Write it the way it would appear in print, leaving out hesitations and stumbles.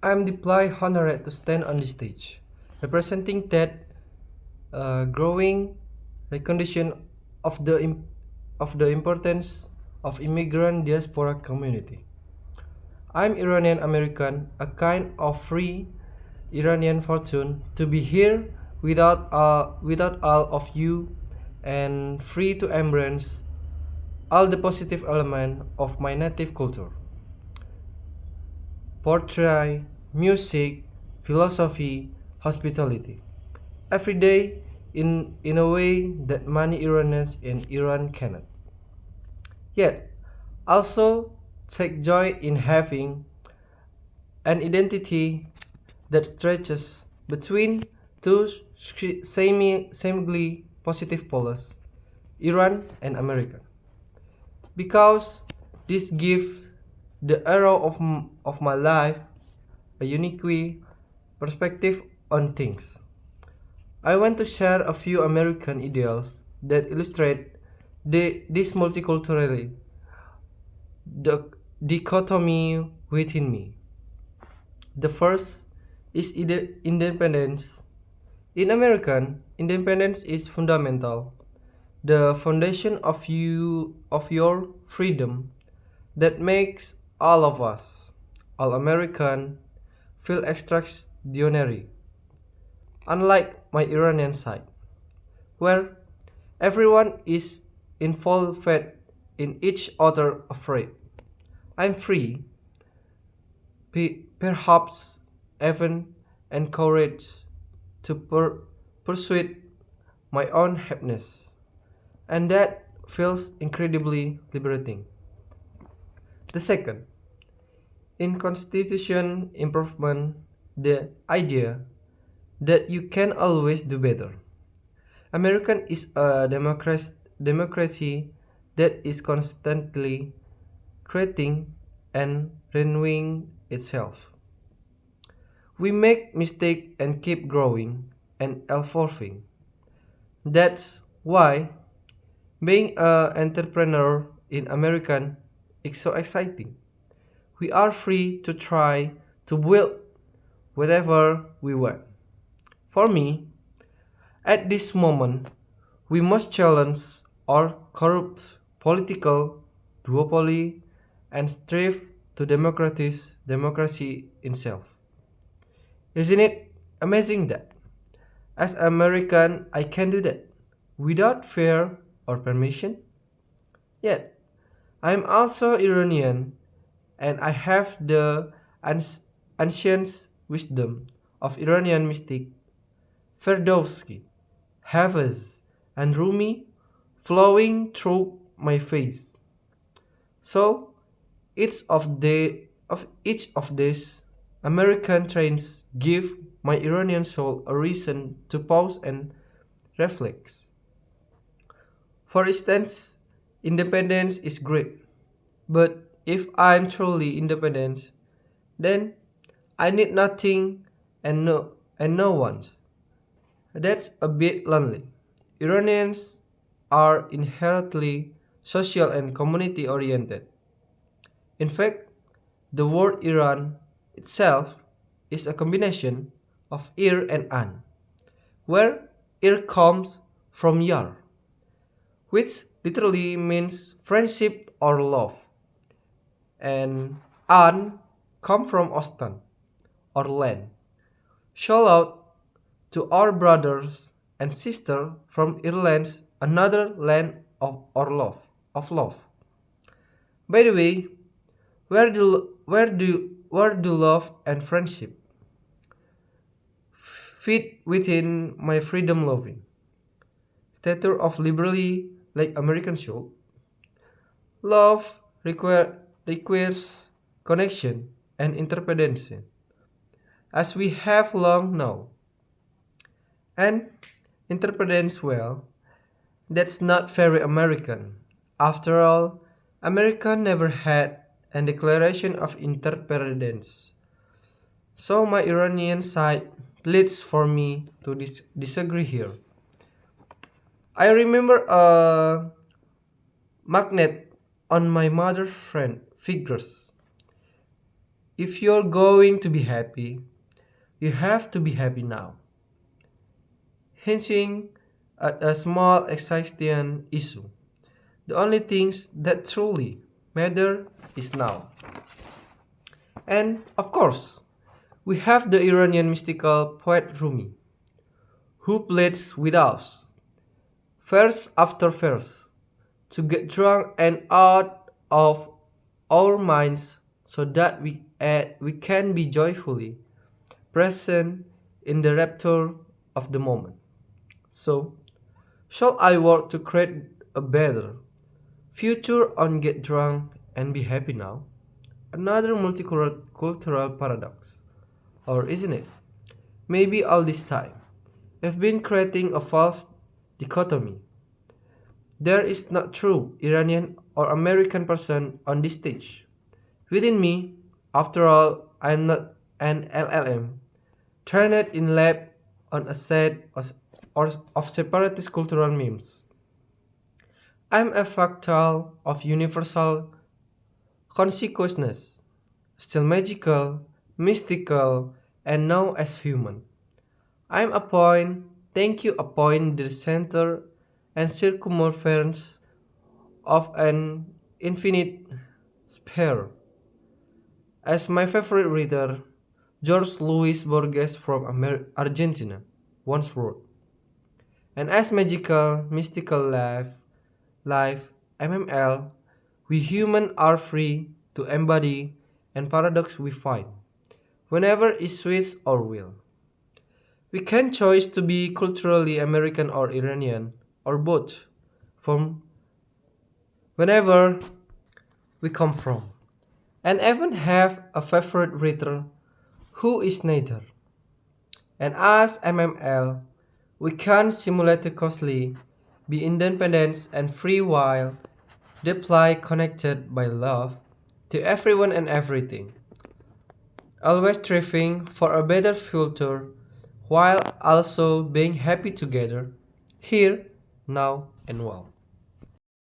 I'm deeply honored to stand on this stage, representing that growing recognition of the importance of immigrant diaspora community. I'm Iranian American, a kind of free Iranian fortune to be here without all of you and free to embrace all the positive element of my native culture. Portrait, music, philosophy, hospitality. Every day in a way that many Iranians in Iran cannot. Yet, also take joy in having an identity that stretches between two seemingly positive poles, Iran and America. Because this gives the era of my life a unique perspective on things. I want to share a few American ideals that illustrate this multiculturally the dichotomy within me. The first is independence. In American, independence is fundamental, the foundation of your freedom that makes all of us, all American, feel extraordinary. Unlike my Iranian side, where everyone is involved in each other afraid. I'm free, perhaps even encouraged to pursue my own happiness, and that feels incredibly liberating. The second, in constitution improvement, the idea that you can always do better. American is a democracy that is constantly creating and renewing itself. We make mistakes and keep growing and evolving. That's why being an entrepreneur in American is so exciting. We are free to try to build whatever we want. For me, at this moment, we must challenge our corrupt political duopoly and strive to democracy itself. Isn't it amazing that, as American, I can do that without fear or permission? Yet, I am also Iranian and I have the ancient wisdom of Iranian mystic Ferdowsi, Hafiz, and Rumi flowing through my face. So each of these American trains give my Iranian soul a reason to pause and reflect. For instance, independence is great, but if I'm truly independent, then I need nothing and no one. That's a bit lonely. Iranians are inherently social and community oriented. In fact, the word Iran itself is a combination of Ir and An, where Ir comes from Yar, which literally means friendship or love, and An come from Ostan or land. Shout out to our brothers and sisters from Ireland's another land of love. By the way, where do love and friendship fit within my freedom loving stature of liberally like American should? Love requires connection and interpretation, as we have long known, and interpretations well. That's not very American. After all, America never had a declaration of independence. So my Iranian side pleads for me to disagree here. I remember a magnet on my mother friend figures. If you're going to be happy, you have to be happy now. Hinting at a small existential issue. The only things that truly matter is now. And of course, we have the Iranian mystical poet Rumi, who pleads with us, verse after verse, to get drunk and out of our minds so that we can be joyfully present in the rapture of the moment. So, shall I work to create a better future on Get Drunk and Be Happy Now? Another multicultural paradox. Or isn't it? Maybe all this time, we've been creating a false dichotomy. There is not true Iranian or American person on this stage. Within me, after all, I'm not an LLM, trained in lab on a set of separatist cultural memes. I'm a fractal of universal consciousness, still magical, mystical, and now as human. I'm a point, thank you, a point, the center and circumference of an infinite sphere. As my favorite writer, George Luis Borges from Argentina, once wrote, and as magical, mystical life, MML, we human are free to embody and paradox we find, whenever it suits our will. We can choose to be culturally American or Iranian, or both, from whenever we come from, and even have a favorite writer who is neither. And as MML, we can simultaneously be independent and free while deeply connected by love to everyone and everything, always striving for a better future while also being happy together, here, now, and well.